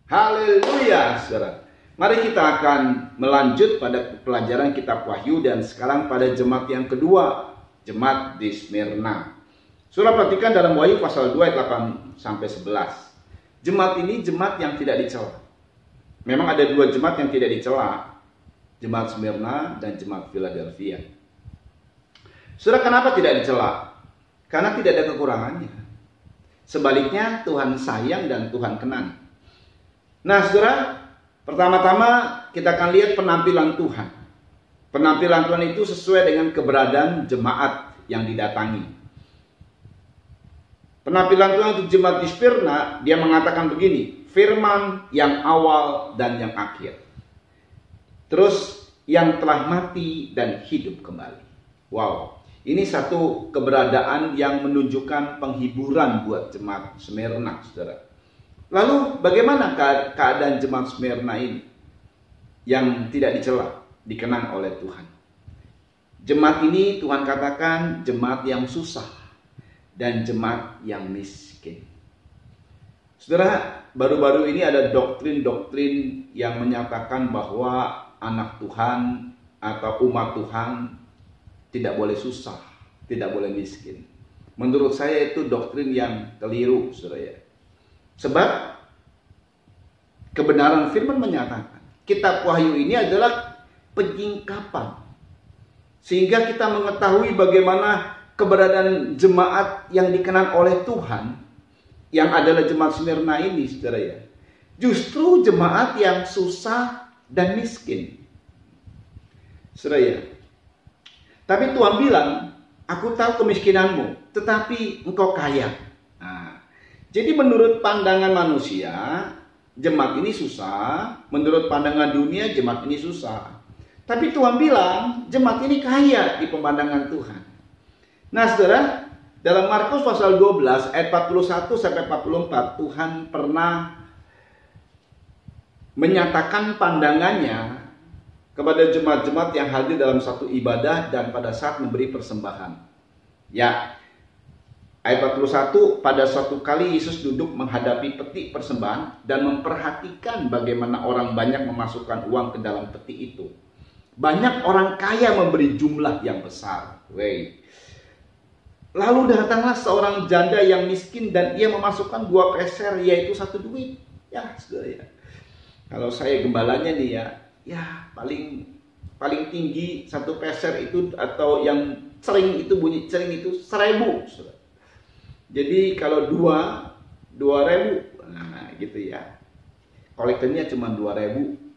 Haleluya, saudara. Mari kita akan melanjut pada pelajaran kitab Wahyu dan sekarang pada jemaat yang kedua, jemaat di Smyrna. Saudara perhatikan dalam Wahyu pasal 2 ayat 8 sampai 11. Jemaat ini jemaat yang tidak dicela. Memang ada dua jemaat yang tidak dicela, jemaat Smyrna dan jemaat Philadelphia. Saudara, kenapa tidak dicela? Karena tidak ada kekurangannya. Sebaliknya Tuhan sayang dan Tuhan kenan. Nah saudara, pertama-tama kita akan lihat penampilan Tuhan. Penampilan Tuhan itu sesuai dengan keberadaan jemaat yang didatangi. Penampilan Tuhan untuk jemaat di Smyrna, dia mengatakan begini, firman yang awal dan yang akhir. Terus yang telah mati dan hidup kembali. Wow. Ini satu keberadaan yang menunjukkan penghiburan buat jemaat Smyrna, saudara. Lalu bagaimana keadaan jemaat Smyrna ini yang tidak dicela, dikenang oleh Tuhan? Jemaat ini Tuhan katakan jemaat yang susah dan jemaat yang miskin. Saudara, baru-baru ini ada doktrin-doktrin yang menyatakan bahwa anak Tuhan atau umat Tuhan tidak boleh susah, tidak boleh miskin. Menurut saya itu doktrin yang keliru, saudara. Sebab kebenaran firman menyatakan kitab Wahyu ini adalah penyingkapan, sehingga kita mengetahui bagaimana keberadaan jemaat yang dikenal oleh Tuhan, yang adalah jemaat Smyrna ini, saudara. Justru jemaat yang susah dan miskin, saudara. Tapi Tuhan bilang, aku tahu kemiskinanmu, tetapi engkau kaya. Nah, jadi menurut pandangan manusia, jemaat ini susah. Menurut pandangan dunia, jemaat ini susah. Tapi Tuhan bilang, jemaat ini kaya di pemandangan Tuhan. Nah saudara, dalam Markus pasal 12 ayat 41 sampai 44, Tuhan pernah menyatakan pandangannya kepada jemaat-jemaat yang hadir dalam satu ibadah dan pada saat memberi persembahan. Ya, ayat 41, pada suatu kali Yesus duduk menghadapi peti persembahan dan memperhatikan bagaimana orang banyak memasukkan uang ke dalam peti itu. Banyak orang kaya memberi jumlah yang besar. Lalu datanglah seorang janda yang miskin dan ia memasukkan 2 peser, yaitu 1 duit. Ya, saudara. Kalau saya gembalanya nih ya paling tinggi 1 peser itu, atau yang cering itu, bunyi cering itu 1.000, saudara. Jadi kalau 2.000, nah gitu ya. Kolektornya cuma 2.000.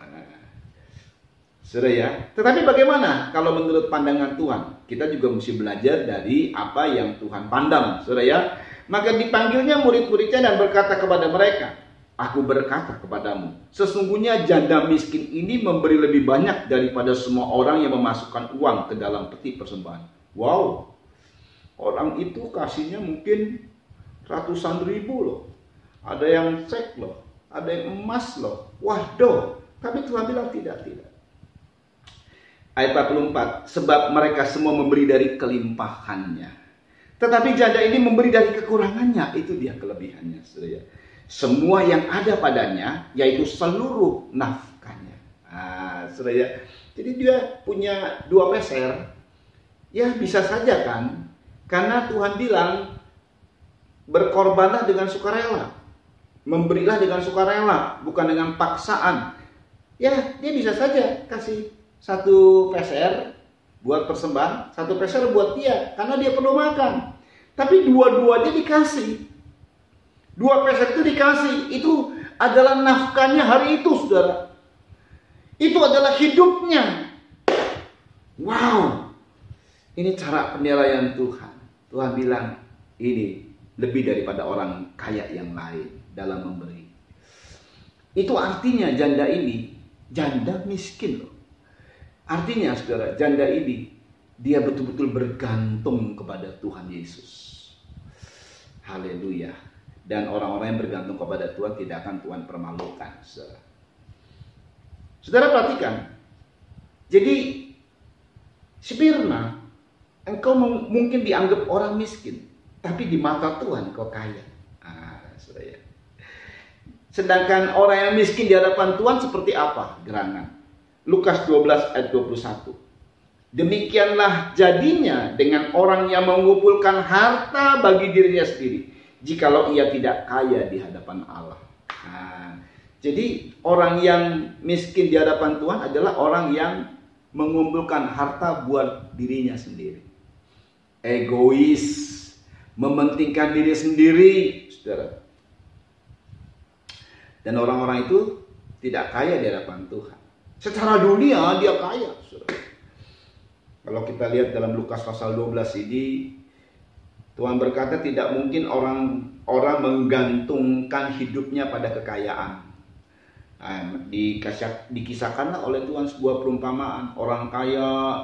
Saudara ya. Tetapi bagaimana kalau menurut pandangan Tuhan? Kita juga mesti belajar dari apa yang Tuhan pandang, saudara ya. Maka dipanggilnya murid-muridnya dan berkata kepada mereka, aku berkata kepadamu, sesungguhnya janda miskin ini memberi lebih banyak daripada semua orang yang memasukkan uang ke dalam peti persembahan. Wow, orang itu kasihnya mungkin ratusan ribu loh. Ada yang cek loh, ada yang emas loh. Waduh, tapi Tuhan bilang tidak. Ayat 44, sebab mereka semua memberi dari kelimpahannya, tetapi janda ini memberi dari kekurangannya. Itu dia kelebihannya, saudara. Semua yang ada padanya, yaitu seluruh nafkahnya. Saudara. Jadi dia punya 2 peser. Ya bisa saja kan, karena Tuhan bilang berkorbanlah dengan sukarela, memberilah dengan sukarela, bukan dengan paksaan. Ya dia bisa saja kasih 1 peser buat persembahan, 1 peser buat dia, karena dia perlu makan. Tapi dua-duanya dikasih. 2 peser itu dikasih, itu adalah nafkahnya hari itu, saudara. Itu adalah hidupnya. Wow, ini cara penilaian Tuhan. Tuhan bilang ini lebih daripada orang kaya yang lain dalam memberi. Itu artinya janda ini, janda miskin loh. Artinya saudara, janda ini dia betul-betul bergantung kepada Tuhan Yesus. Haleluya. Dan orang-orang yang bergantung kepada Tuhan tidak akan Tuhan permalukan, saudara. Saudara perhatikan. Jadi Smyrna, engkau mungkin dianggap orang miskin, tapi di mata Tuhan kau kaya. Saudara. Sedangkan orang yang miskin di hadapan Tuhan seperti apa gerangan? Lukas 12 ayat 21. Demikianlah jadinya dengan orang yang mengumpulkan harta bagi dirinya sendiri, jikalau ia tidak kaya di hadapan Allah. Nah, jadi orang yang miskin di hadapan Tuhan adalah orang yang mengumpulkan harta buat dirinya sendiri. Egois, mementingkan diri sendiri, saudara. Dan orang-orang itu tidak kaya di hadapan Tuhan. Secara dunia dia kaya, saudara. Kalau kita lihat dalam Lukas pasal 12 ini, Tuhan berkata tidak mungkin orang menggantungkan hidupnya pada kekayaan. Nah, dikisahkanlah oleh Tuhan sebuah perumpamaan. Orang kaya,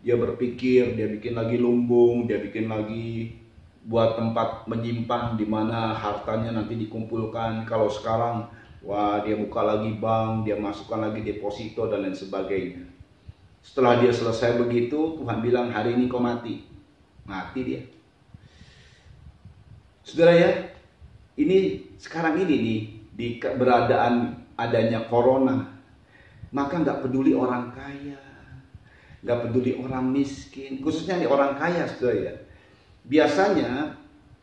dia berpikir, dia bikin lagi lumbung, dia bikin lagi buat tempat menyimpan di mana hartanya nanti dikumpulkan. Kalau sekarang, wah, dia buka lagi bank, dia masukkan lagi deposito dan lain sebagainya. Setelah dia selesai begitu, Tuhan bilang, hari ini kau mati. Mati dia. Saudara ya, ini sekarang ini nih, di keberadaan adanya corona, maka nggak peduli orang kaya, nggak peduli orang miskin, khususnya nih orang kaya, saudara ya. Biasanya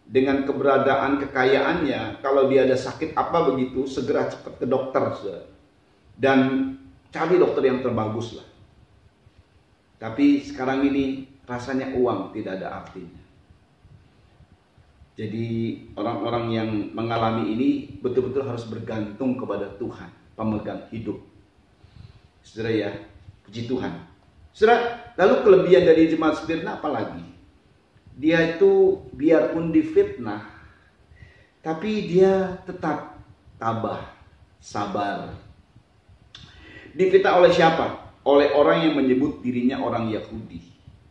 dengan keberadaan kekayaannya, kalau dia ada sakit apa begitu, segera cepat ke dokter, saudara. Dan cari dokter yang terbagus lah. Tapi sekarang ini rasanya uang tidak ada artinya. Jadi orang-orang yang mengalami ini betul-betul harus bergantung kepada Tuhan, pemegang hidup. Saudara ya, puji Tuhan. Saudara, lalu kelebihan dari jemaat Smyrna apa lagi? Dia itu biarpun difitnah, tapi dia tetap tabah, sabar. Difitnah oleh siapa? Oleh orang yang menyebut dirinya orang Yahudi,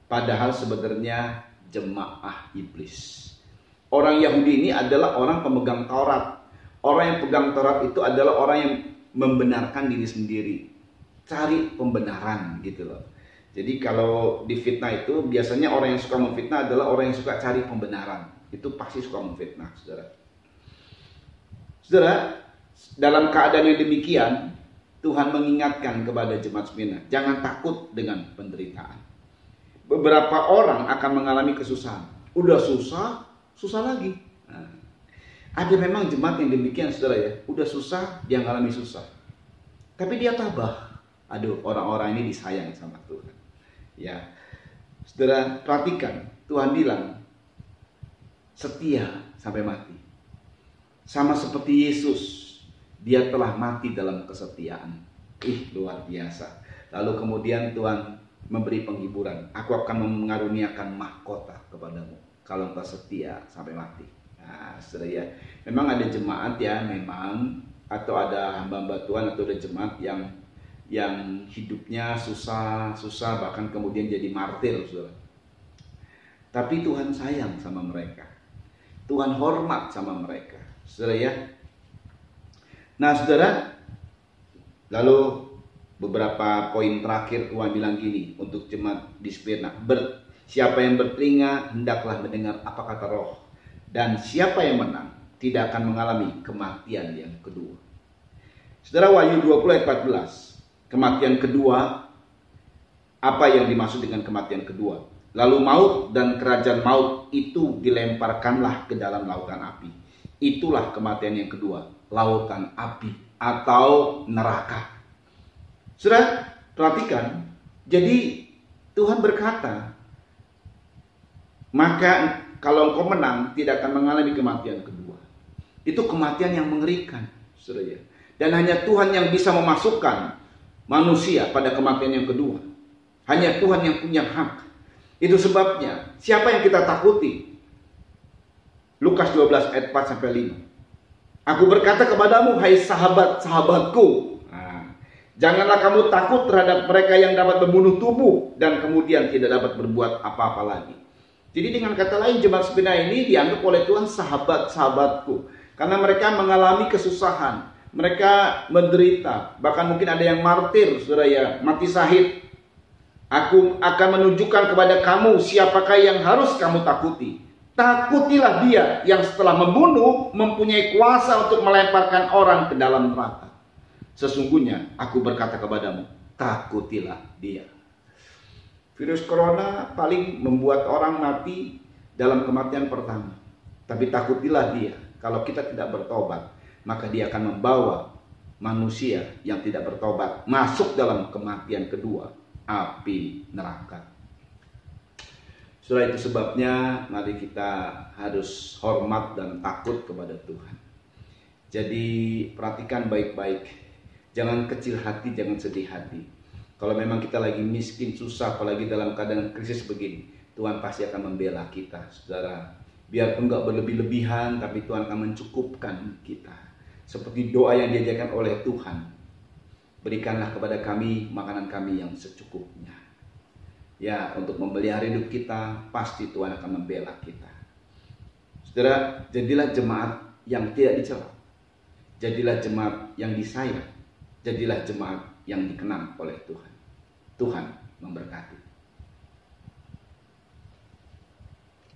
padahal sebenarnya jemaah iblis. Orang Yahudi ini adalah orang pemegang Taurat. Orang yang pegang Taurat itu adalah orang yang membenarkan diri sendiri, cari pembenaran gitu loh. Jadi kalau difitnah itu biasanya orang yang suka memfitnah adalah orang yang suka cari pembenaran. Itu pasti suka memfitnah, saudara. Saudara, dalam keadaan yang demikian, Tuhan mengingatkan kepada jemaat Smyrna, jangan takut dengan penderitaan. Beberapa orang akan mengalami kesusahan. Udah susah, susah lagi. Nah, ada memang jemaat yang demikian, saudara ya. Udah susah, dia mengalami susah. Tapi dia tabah. Aduh, orang-orang ini disayang sama Tuhan. Ya, saudara perhatikan, Tuhan bilang setia sampai mati. Sama seperti Yesus, dia telah mati dalam kesetiaan. Luar biasa. Lalu kemudian Tuhan memberi penghiburan. Aku akan mengaruniakan mahkota kepadamu kalau engkau setia sampai mati. Nah, saudara ya, memang ada jemaat ya, memang, atau ada hamba-hamba Tuhan atau ada jemaat yang hidupnya susah, bahkan kemudian jadi martir, saudara. Tapi Tuhan sayang sama mereka. Tuhan hormat sama mereka, saudara ya. Nah, saudara, lalu beberapa poin terakhir Tuhan bilang gini untuk jemaat di Smyrna. Siapa yang bertelinga hendaklah mendengar apa kata Roh, dan siapa yang menang tidak akan mengalami kematian yang kedua. Saudara, Wahyu 20 ayat 14. Kematian kedua, apa yang dimaksud dengan kematian kedua? Lalu maut dan kerajaan maut itu dilemparkanlah ke dalam lautan api. Itulah kematian yang kedua, lautan api atau neraka. Saudara, perhatikan. Jadi Tuhan berkata, maka kalau engkau menang tidak akan mengalami kematian kedua. Itu kematian yang mengerikan, saudara. Dan hanya Tuhan yang bisa memasukkan manusia pada kematian yang kedua. Hanya Tuhan yang punya hak. Itu sebabnya siapa yang kita takuti? Lukas 12 ayat 4 sampai 5. Aku berkata kepadamu, hai sahabat-sahabatku, janganlah kamu takut terhadap mereka yang dapat membunuh tubuh dan kemudian tidak dapat berbuat apa-apa lagi. Jadi dengan kata lain, jemaat Smyrna ini dianggap oleh Tuhan sahabat-sahabatku, karena mereka mengalami kesusahan. Mereka menderita, bahkan mungkin ada yang martir, saudara ya, mati syahid. Aku akan menunjukkan kepada kamu siapakah yang harus kamu takuti. Takutilah dia yang setelah membunuh mempunyai kuasa untuk melemparkan orang ke dalam neraka. Sesungguhnya aku berkata kepadamu, takutilah dia. Virus corona paling membuat orang mati dalam kematian pertama. Tapi takutilah dia, kalau kita tidak bertobat, maka dia akan membawa manusia yang tidak bertobat masuk dalam kematian kedua, api neraka. Setelah itu sebabnya mari kita harus hormat dan takut kepada Tuhan. Jadi perhatikan baik-baik. Jangan kecil hati, jangan sedih hati. Kalau memang kita lagi miskin, susah, apalagi dalam keadaan krisis begini, Tuhan pasti akan membela kita, saudara. Biarpun enggak berlebih-lebihan, tapi Tuhan akan mencukupkan kita. Seperti doa yang diajarkan oleh Tuhan. Berikanlah kepada kami makanan kami yang secukupnya. Ya, untuk memelihara hidup kita, pasti Tuhan akan membela kita. Saudara, jadilah jemaat yang tidak dicela. Jadilah jemaat yang disayang. Jadilah jemaat yang dikenang oleh Tuhan. Tuhan memberkati.